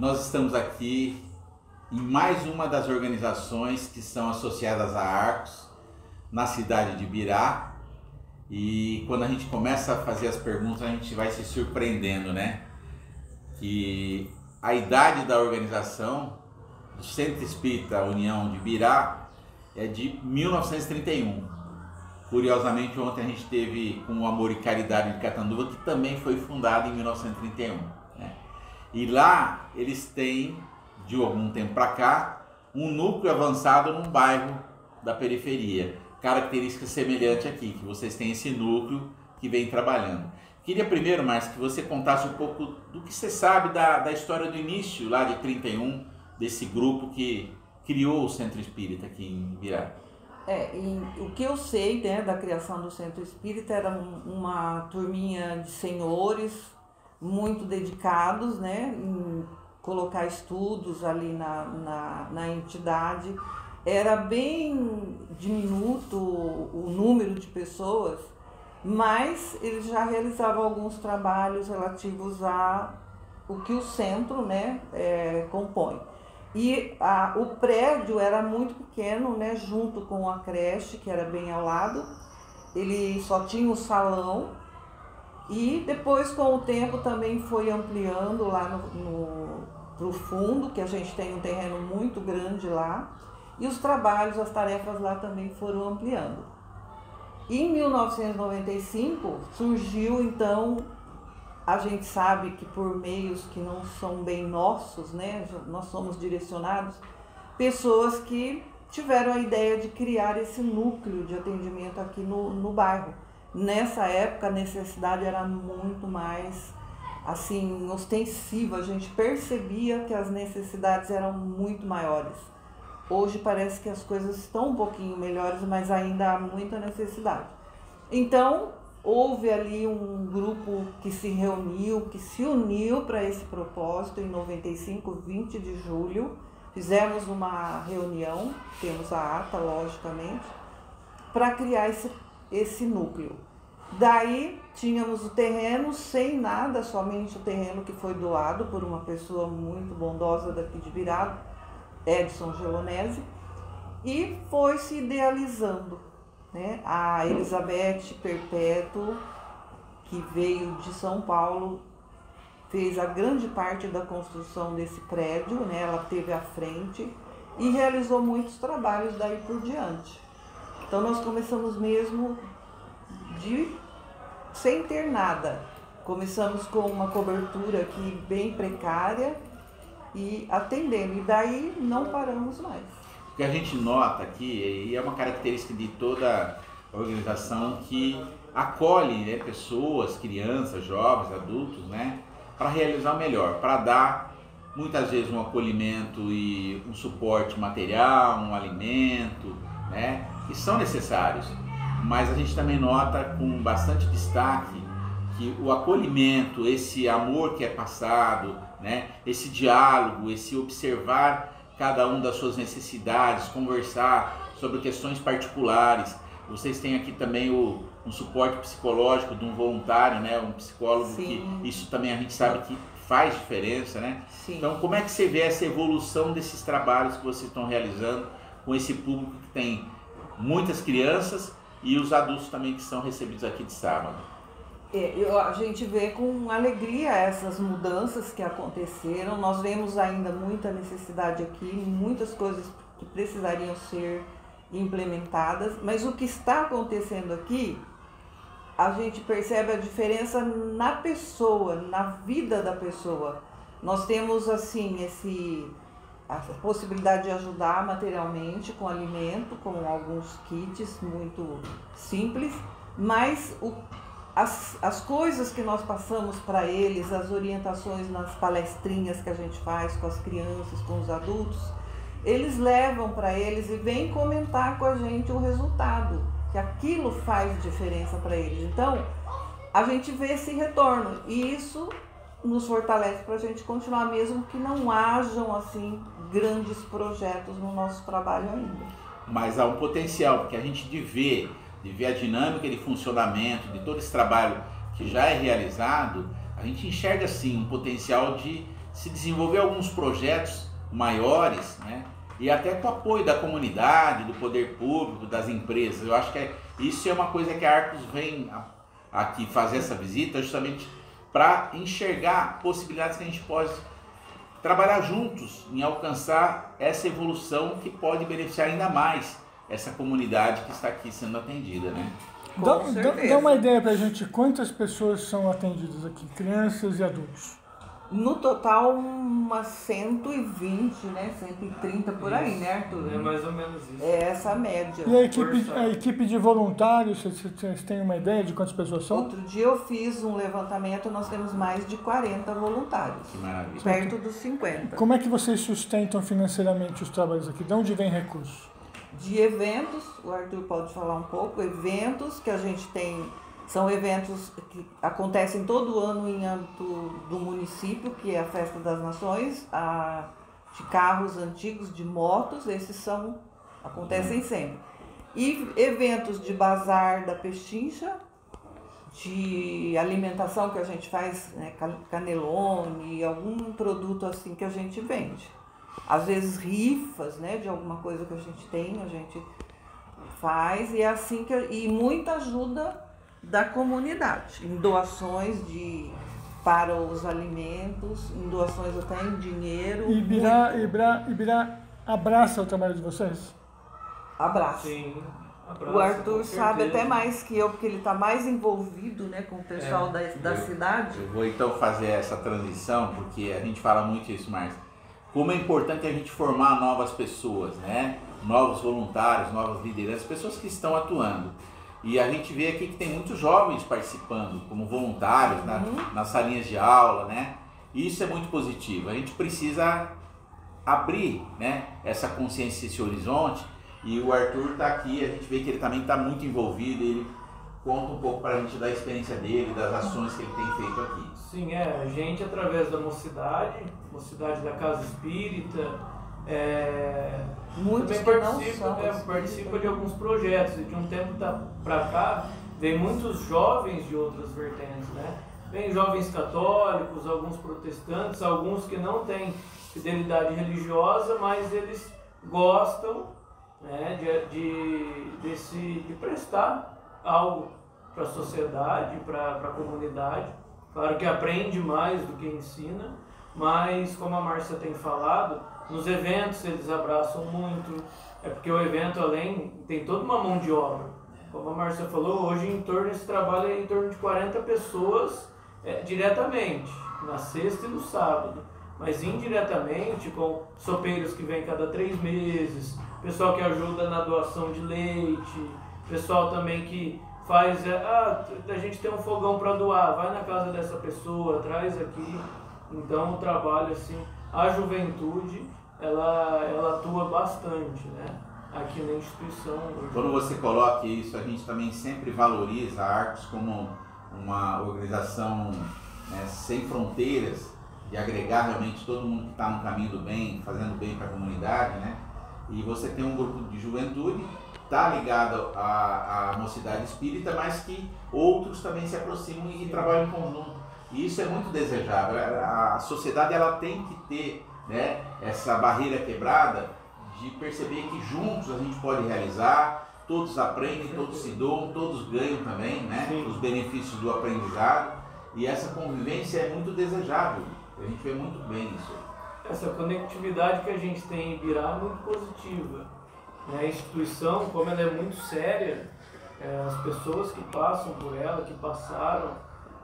Nós estamos aqui em mais uma das organizações que são associadas à Arcos, na cidade de Ibirá. E quando a gente começa a fazer as perguntas, a gente vai se surpreendendo, né? Que a idade da organização do Centro Espírita União de Ibirá é de 1931. Curiosamente, ontem a gente teve com o Amor e Caridade de Catanduva, que também foi fundado em 1931. Né? E lá eles têm, de algum tempo para cá, um núcleo avançado num bairro da periferia. Característica semelhante aqui, que vocês têm esse núcleo que vem trabalhando. Queria primeiro, Márcia, que você contasse um pouco do que você sabe da história do início, lá de 31, desse grupo que criou o Centro Espírita aqui em Ibirá. O que eu sei, né, da criação do Centro Espírita era uma turminha de senhores muito dedicados, né, em colocar estudos ali na entidade. Era bem diminuto o número de pessoas, mas eles já realizavam alguns trabalhos relativos a o que o centro, né, compõe. E o prédio era muito pequeno, né, junto com a creche, que era bem ao lado. Ele só tinha o salão e depois, com o tempo, também foi ampliando lá pro fundo, que a gente tem um terreno muito grande lá. E os trabalhos, as tarefas lá também foram ampliando. Em 1995 surgiu, então, a gente sabe que por meios que não são bem nossos, né, nós somos direcionados, pessoas que tiveram a ideia de criar esse núcleo de atendimento aqui no bairro. Nessa época a necessidade era muito mais assim ostensiva, a gente percebia que as necessidades eram muito maiores. Hoje parece que as coisas estão um pouquinho melhores, mas ainda há muita necessidade. Então, houve ali um grupo que se reuniu, que se uniu para esse propósito em 95, 20 de julho. Fizemos uma reunião, temos a ata, logicamente, para criar esse núcleo. Daí tínhamos o terreno sem nada, somente o terreno que foi doado por uma pessoa muito bondosa daqui de Ibirá, Edson Gelonese, e foi se idealizando, né? A Elizabeth Perpétuo, que veio de São Paulo, fez a grande parte da construção desse prédio, né? Ela teve à frente e realizou muitos trabalhos daí por diante. Então nós começamos mesmo sem ter nada. Começamos com uma cobertura aqui bem precária e atendendo, e daí não paramos mais. O que a gente nota aqui, e é uma característica de toda a organização, que acolhe, né, pessoas, crianças, jovens, adultos, né, para realizar o melhor, para dar muitas vezes um acolhimento e um suporte material, um alimento, né, que são necessários. Mas a gente também nota com bastante destaque que o acolhimento, esse amor que é passado, né, esse diálogo, esse observar cada um das suas necessidades, conversar sobre questões particulares. Vocês têm aqui também um suporte psicológico de um voluntário, né, um psicólogo. Sim. Que isso também a gente sabe que faz diferença, né? Sim. Então, como é que você vê essa evolução desses trabalhos que vocês estão realizando com esse público que tem muitas crianças e os adultos também que são recebidos aqui de sábado? A gente vê com alegria essas mudanças que aconteceram. Nós vemos ainda muita necessidade aqui, muitas coisas que precisariam ser implementadas, mas o que está acontecendo aqui, a gente percebe a diferença na pessoa, na vida da pessoa. Nós temos assim a possibilidade de ajudar materialmente com alimento, com alguns kits muito simples, mas as coisas que nós passamos para eles, as orientações nas palestrinhas que a gente faz com as crianças, com os adultos, eles levam para eles e vêm comentar com a gente o resultado, que aquilo faz diferença para eles. Então, a gente vê esse retorno e isso nos fortalece para a gente continuar, mesmo que não hajam assim grandes projetos no nosso trabalho ainda. Mas há um potencial, porque a gente de ver a dinâmica de funcionamento, de todo esse trabalho que já é realizado, a gente enxerga sim um potencial de se desenvolver alguns projetos maiores, né? E até com o apoio da comunidade, do poder público, das empresas. Eu acho que isso é uma coisa que a Arcos vem aqui fazer essa visita justamente para enxergar possibilidades que a gente pode trabalhar juntos em alcançar essa evolução que pode beneficiar ainda mais essa comunidade que está aqui sendo atendida, né? Dá uma ideia pra gente, quantas pessoas são atendidas aqui, crianças e adultos? No total, umas 120, né? 130 por aí, né, Arthur? É mais ou menos isso. É essa a média. E a equipe de voluntários, vocês têm uma ideia de quantas pessoas são? Outro dia eu fiz um levantamento, nós temos mais de 40 voluntários. Que maravilha. Perto dos 50. Como é que vocês sustentam financeiramente os trabalhos aqui? De onde vem recursos? De eventos, o Arthur pode falar um pouco, eventos que a gente tem, são eventos que acontecem todo ano em âmbito do município, que é a Festa das Nações, de carros antigos, de motos, esses acontecem sempre. E eventos de bazar da Pechincha, de alimentação que a gente faz, né, canelone, algum produto assim que a gente vende. Às vezes rifas, né, de alguma coisa que a gente tem, a gente faz, e é assim e muita ajuda da comunidade, em doações para os alimentos, em doações até em dinheiro. Ibirá abraça o trabalho de vocês? Abraço. Sim, abraço. O Arthur sabe até mais que eu, porque ele está mais envolvido, né, com o pessoal da cidade. Eu vou então fazer essa transição, porque a gente fala muito isso, Márcia. Como é importante a gente formar novas pessoas, né? Novos voluntários, novas lideranças, pessoas que estão atuando. E a gente vê aqui que tem muitos jovens participando como voluntários nas salinhas de aula, né? E isso é muito positivo. A gente precisa abrir, né, essa consciência, esse horizonte. E o Arthur está aqui, a gente vê que ele também está muito envolvido. Ele conta um pouco para a gente da experiência dele, das ações que ele tem feito aqui. Sim, a gente através da Mocidade da Casa Espírita, Muitos também que participa de alguns projetos, e de um tempo para cá vem muitos jovens de outras vertentes, né? Vem jovens católicos, alguns protestantes, alguns que não têm fidelidade religiosa, mas eles gostam, né, de prestar algo para a sociedade, para a comunidade. Claro que aprende mais do que ensina, mas como a Márcia tem falado, nos eventos eles abraçam muito, porque o evento além tem toda uma mão de obra. Como a Márcia falou, hoje esse trabalho é em torno de 40 pessoas diretamente, na sexta e no sábado, mas indiretamente com sopeiros que vêm cada 3 meses, pessoal que ajuda na doação de leite, pessoal também que faz, a gente tem um fogão para doar, vai na casa dessa pessoa, traz aqui. Então o trabalho, assim, a juventude, ela atua bastante, né, aqui na instituição. Quando você coloca isso, a gente também sempre valoriza a Arcos como uma organização, né, sem fronteiras, de agregar realmente todo mundo que está no caminho do bem, fazendo bem para a comunidade, né? E você tem um grupo de juventude, está ligado à Mocidade Espírita, mas que outros também se aproximam e trabalham em conjunto. E isso é muito desejável. A sociedade ela tem que ter, né, essa barreira quebrada de perceber que juntos a gente pode realizar, todos aprendem, todos se doam, todos ganham também, né, os benefícios do aprendizado. E essa convivência é muito desejável. A gente vê muito bem isso. Essa conectividade que a gente tem em Ibirá é muito positiva. A instituição, como ela é muito séria, as pessoas que passam por ela, que passaram,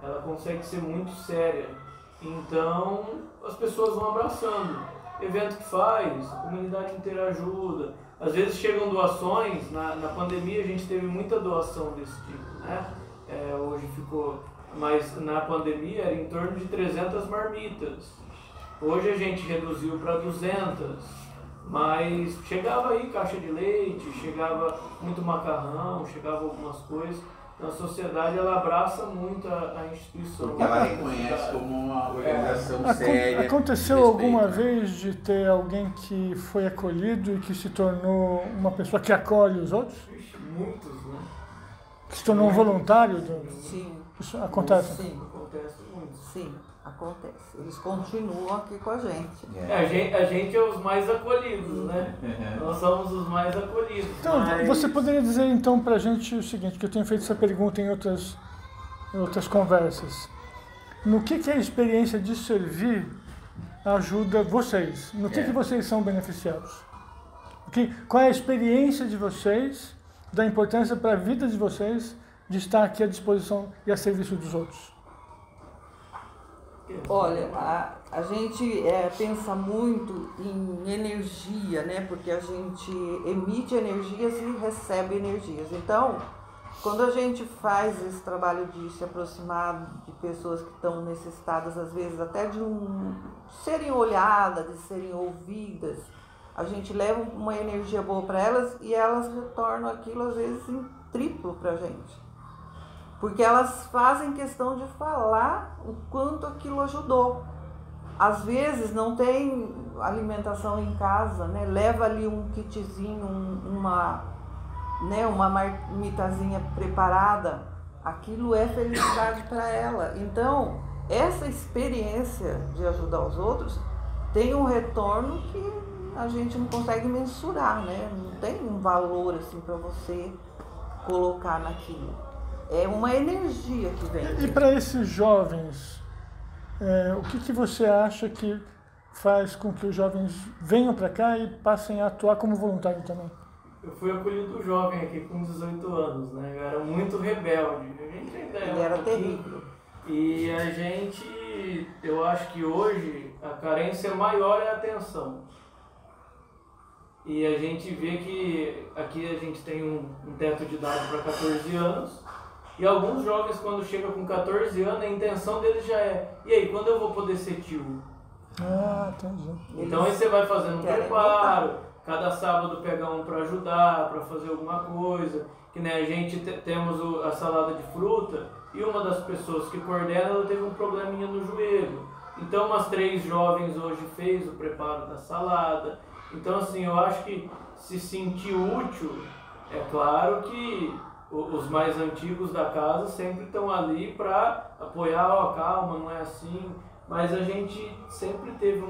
ela consegue ser muito séria. Então, as pessoas vão abraçando. Evento que faz, a comunidade inteira ajuda. Às vezes chegam doações, na pandemia a gente teve muita doação desse tipo, né? Hoje ficou, mas na pandemia era em torno de 300 marmitas. Hoje a gente reduziu para 200, mas chegava aí caixa de leite, chegava muito macarrão, chegava algumas coisas. Então a sociedade ela abraça muito a instituição. Porque ela reconhece como uma organização séria. Aconteceu alguma vez de ter alguém que foi acolhido e que se tornou uma pessoa que acolhe os outros? Muitos, né? Que se tornou um voluntário? Sim. Isso acontece? Sim. Acontece muito. Sim. acontece. Eles continuam aqui com a gente. A gente é os mais acolhidos, né? Nós somos os mais acolhidos. Então, mas... você poderia dizer então pra gente o seguinte, que eu tenho feito essa pergunta em outras conversas. No que a experiência de servir ajuda vocês? No que vocês são beneficiados? Qual é a experiência de vocês, da importância para a vida de vocês de estar aqui à disposição e a serviço dos outros? Olha, a gente pensa muito em energia, né? Porque a gente emite energias e recebe energias. Então, quando a gente faz esse trabalho de se aproximar de pessoas que estão necessitadas, às vezes até de serem olhadas, de serem ouvidas, a gente leva uma energia boa para elas e elas retornam aquilo, às vezes, em triplo para a gente. Porque elas fazem questão de falar o quanto aquilo ajudou. Às vezes não tem alimentação em casa, né? Leva ali um kitzinho, uma marmitazinha preparada. Aquilo é felicidade para ela. Então, essa experiência de ajudar os outros tem um retorno que a gente não consegue mensurar, né? Não tem um valor assim para você colocar naquilo. É uma energia que vem. E para esses jovens, o que você acha que faz com que os jovens venham para cá e passem a atuar como voluntário também? Eu fui acolhido jovem aqui com 18 anos, né? Eu era muito rebelde. A gente ainda Ele era terrível. E a gente, eu acho que hoje a carência maior é a atenção. E a gente vê que aqui a gente tem um teto de idade para 14 anos. E alguns jovens, quando chegam com 14 anos, a intenção deles já é: e aí, quando eu vou poder ser tio? Ah, entendi. Então aí você vai fazendo um preparo, cada sábado pega um para ajudar, para fazer alguma coisa. Que né, a gente temos a salada de fruta e uma das pessoas que coordena, ela teve um probleminha no joelho. Então umas 3 jovens hoje fez o preparo da salada. Então assim, eu acho que se sentir útil, é claro que os mais antigos da casa sempre estão ali para apoiar, calma, não é assim, mas a gente sempre teve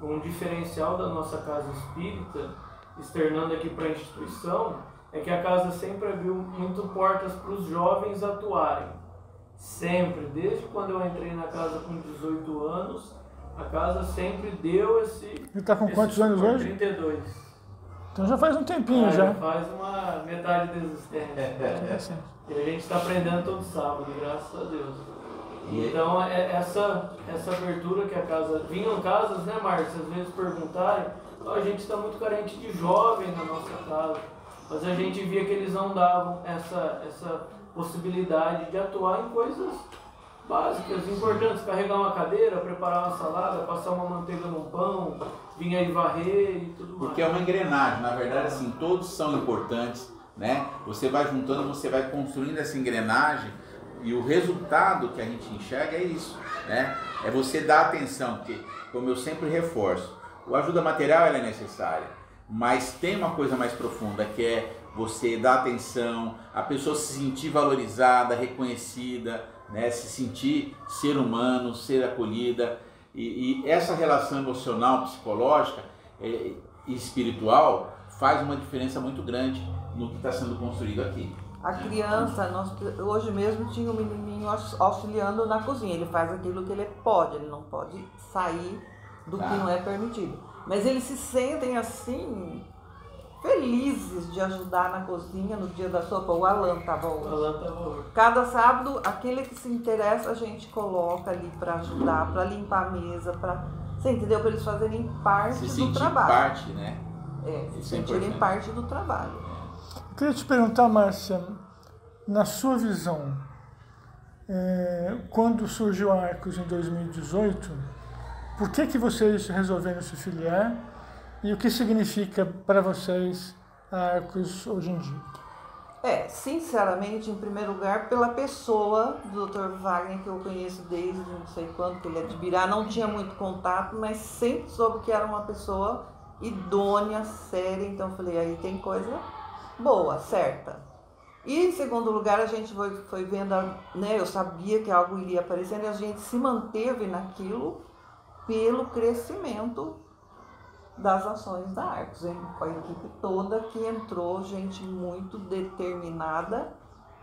um diferencial da nossa casa espírita, externando aqui para a instituição, é que a casa sempre abriu muito portas para os jovens atuarem, sempre, desde quando eu entrei na casa com 18 anos, a casa sempre deu esse... Ele está com quantos anos hoje? 32. Então já faz um tempinho já. Faz uma metade da existência. E a gente está aprendendo todo sábado, graças a Deus. Então essa abertura que a casa... Vinham casas, né, Marcos? Às vezes perguntarem, a gente está muito carente de jovem na nossa casa. Mas a gente via que eles não davam essa possibilidade de atuar em coisas básicas, importantes. Carregar uma cadeira, preparar uma salada, passar uma manteiga num pão, vir aí varrer e tudo mais. Porque é uma engrenagem, na verdade, assim, todos são importantes, né? Você vai juntando, você vai construindo essa engrenagem e o resultado que a gente enxerga é isso, né? É você dar atenção, porque, como eu sempre reforço, a ajuda material ela é necessária, mas tem uma coisa mais profunda, que é você dar atenção, a pessoa se sentir valorizada, reconhecida, né? Se sentir ser humano, ser acolhida. E essa relação emocional, psicológica e espiritual faz uma diferença muito grande no que está sendo construído aqui. A criança, hoje mesmo tinha um menininho auxiliando na cozinha. Ele faz aquilo que ele pode, ele não pode sair do que não é permitido. Mas eles se sentem assim, felizes de ajudar na cozinha no dia da sopa. O Alan estava hoje. Cada sábado, aquele que se interessa, a gente coloca ali para ajudar, para limpar a mesa, você entendeu? Para eles fazerem parte do trabalho. Parte, né? Se sentirem parte do trabalho. Eu queria te perguntar, Márcia, na sua visão, quando surgiu a Arcos em 2018, por que vocês resolveram se filiar e o que significa para vocês a Arcos hoje em dia? Sinceramente, em primeiro lugar, pela pessoa do Dr. Wagner, que eu conheço desde não sei quando, que ele é de Birá, não tinha muito contato, mas sempre soube que era uma pessoa idônea, séria, então eu falei, aí tem coisa boa, certa. E em segundo lugar, a gente foi vendo, né, eu sabia que algo iria aparecendo e a gente se manteve naquilo pelo crescimento das ações da Arcos, hein? Com a equipe toda que entrou, gente muito determinada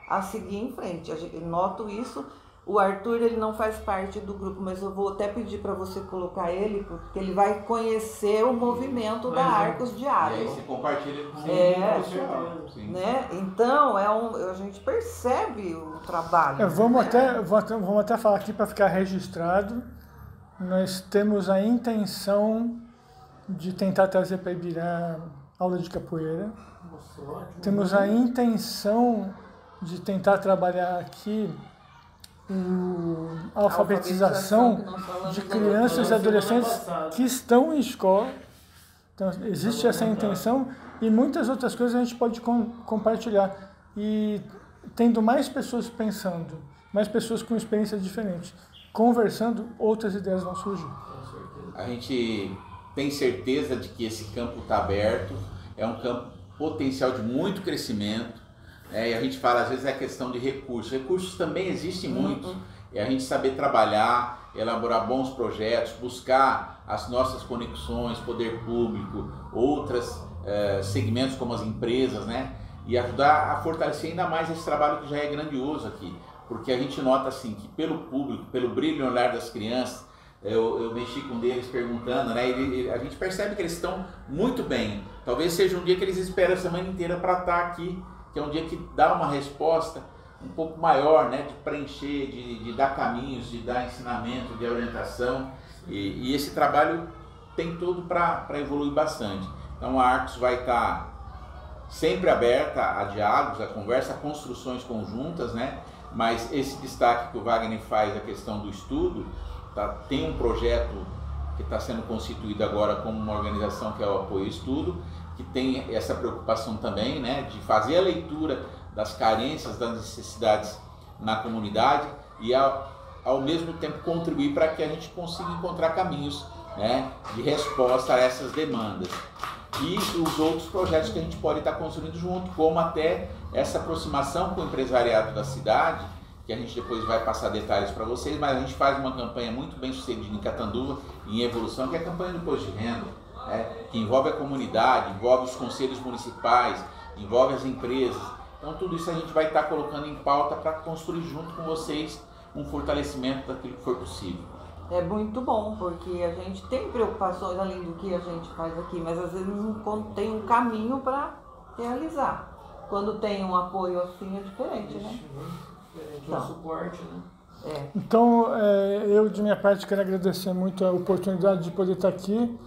a seguir em frente. Eu noto isso. O Arthur, ele não faz parte do grupo, mas eu vou até pedir para você colocar ele, porque ele vai conhecer o movimento da Arcos Diário. E aí você compartilha com você. Né? Então, a gente percebe o trabalho. Vamos até falar aqui para ficar registrado. Nós temos a intenção de tentar trazer para Ibirá aula de capoeira. Temos a intenção de tentar trabalhar aqui a alfabetização de crianças e adolescentes que estão em escola. Então, existe essa intenção e muitas outras coisas a gente pode compartilhar. E tendo mais pessoas pensando, mais pessoas com experiências diferentes, conversando, outras ideias vão surgir. A gente tem certeza de que esse campo está aberto, é um campo potencial de muito crescimento. E a gente fala, às vezes, é questão de recursos. Recursos também existem muitos. É a gente saber trabalhar, elaborar bons projetos, buscar as nossas conexões, poder público, outros segmentos como as empresas, né? E ajudar a fortalecer ainda mais esse trabalho que já é grandioso aqui. Porque a gente nota assim que pelo público, pelo brilho no olhar das crianças, eu mexi com eles perguntando, né? A gente percebe que eles estão muito bem. Talvez seja um dia que eles esperam a semana inteira para estar aqui, que é um dia que dá uma resposta um pouco maior, né, de preencher, de dar caminhos, de dar ensinamento, de orientação, e esse trabalho tem tudo para evoluir bastante. Então a Arcos vai estar sempre aberta a diálogos, a conversa, a construções conjuntas, né? Mas esse destaque que o Wagner faz, a questão do estudo, tem um projeto que está sendo constituído agora como uma organização que é o Apoio Estudo, que tem essa preocupação também, né, de fazer a leitura das carências, das necessidades na comunidade e ao mesmo tempo contribuir para que a gente consiga encontrar caminhos, né, de resposta a essas demandas. E os outros projetos que a gente pode estar construindo junto, como até essa aproximação com o empresariado da cidade, que a gente depois vai passar detalhes para vocês, mas a gente faz uma campanha muito bem sucedida em Catanduva, em evolução, que é a campanha do Imposto de Renda, que envolve a comunidade, envolve os conselhos municipais, envolve as empresas. Então tudo isso a gente vai estar colocando em pauta para construir junto com vocês um fortalecimento daquilo que for possível. É muito bom, porque a gente tem preocupações além do que a gente faz aqui, mas às vezes não tem um caminho para realizar. Quando tem um apoio assim é diferente, né? Um suporte, né? Então, eu de minha parte quero agradecer muito a oportunidade de poder estar aqui.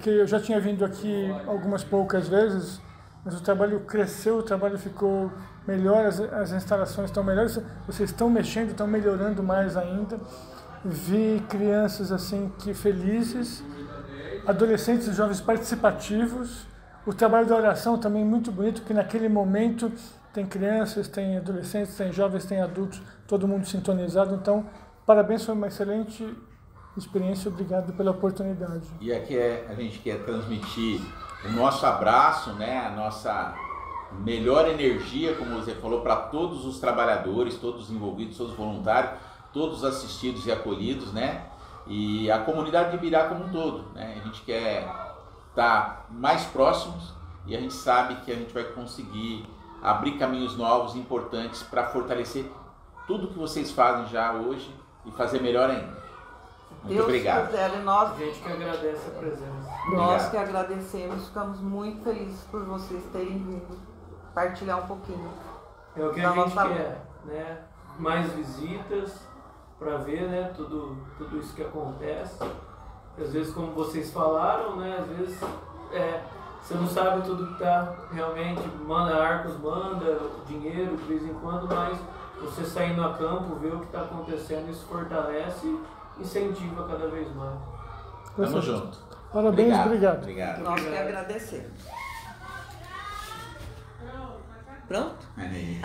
Eu já tinha vindo aqui algumas poucas vezes, mas o trabalho cresceu, o trabalho ficou melhor, as instalações estão melhores, vocês estão mexendo, estão melhorando mais ainda. Vi crianças assim que felizes, adolescentes e jovens participativos. O trabalho da oração também muito bonito, porque naquele momento tem crianças, tem adolescentes, tem jovens, tem adultos, todo mundo sintonizado. Então, parabéns, foi uma excelente experiência, obrigado pela oportunidade. E aqui a gente quer transmitir o nosso abraço, né, a nossa melhor energia, como você falou, para todos os trabalhadores, todos os envolvidos, todos os voluntários, todos assistidos e acolhidos, né, e a comunidade de Ibirá como um todo, né, a gente quer estar mais próximos e a gente sabe que a gente vai conseguir abrir caminhos novos, importantes, para fortalecer tudo que vocês fazem já hoje e fazer melhor ainda. Muito obrigado. Quiser, nós, A gente que agradece a presença. nós que agradecemos, ficamos muito felizes por vocês terem vindo partilhar um pouquinho. É o que a gente quer, né? Mais visitas para ver, né, tudo isso que acontece. Às vezes, como vocês falaram, né, às vezes você não sabe tudo que está realmente, Arcos manda dinheiro de vez em quando, mas você saindo a campo, ver o que está acontecendo, isso fortalece e incentiva cada vez mais. Tamo junto. Parabéns, obrigado. Obrigado. Nós que agradecemos. Pronto? Aí.